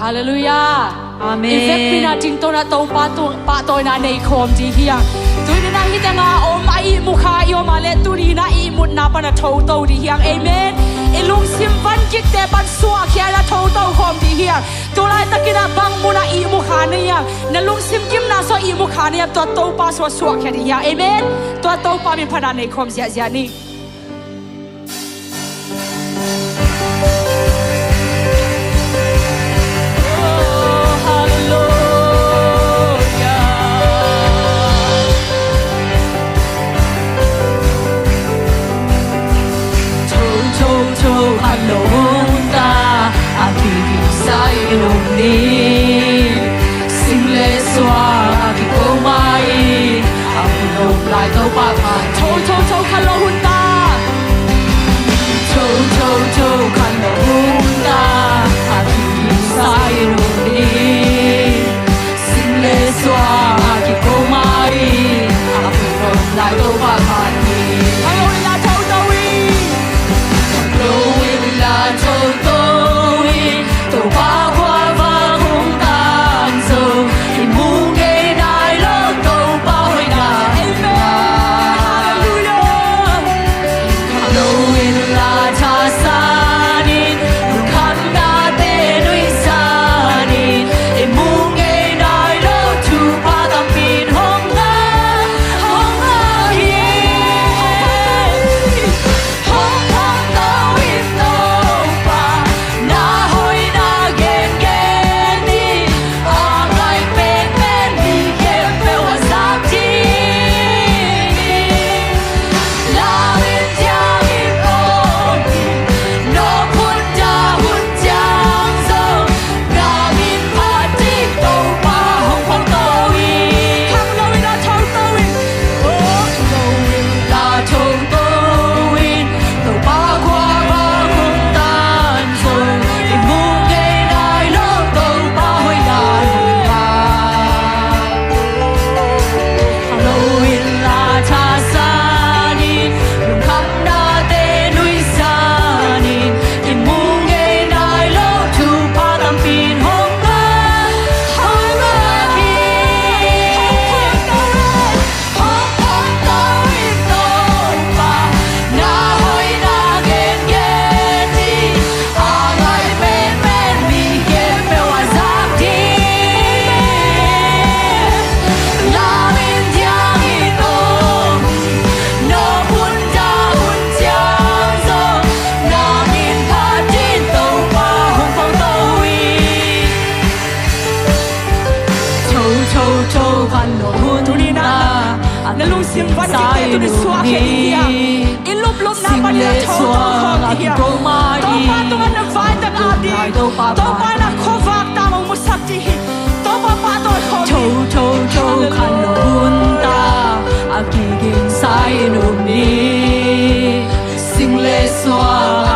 ฮาเลลูยาอาเมน อีเฟกปีนาจิงโตนาโตปาโตนาในโคมจีเฮียตุยนาฮิตงาโอมไอมุขายอมาเลตุรีนาอีมุดนาปนาโตโตดีเฮียงเอเมนอีลุงซิมวันจิกเตปันสัวเคียนาโตโตโคมดีเฮียตัวไรตะกินาบังมุนาอีมุขาเนียนาลุงซิมกิมนาโซอีมุขาเนียตัวโตปาสัวเคียดีเฮียเอเมนตัวโตปามีพนาในโคมเสียนี่ lại thâu ba mai thâu khăn lo hun ta thâu khăn lo hun ta à thì sai rồi đi xin lê xoa thì cô mai à phụ lại thâu ba mai hello là thâu tôi là thâu tôi thâu ba qua và không tan rồi thì muốn nghe đại lo thâu ba hồi nào Sim van ke tu ni suak ke dia ilup lup na pa dia thau thau dia to pa tu na vai tak adi to pa na khowak ta mo musak ti to pa to thau khan lo hun ta a ki gin sai no ni sing le swa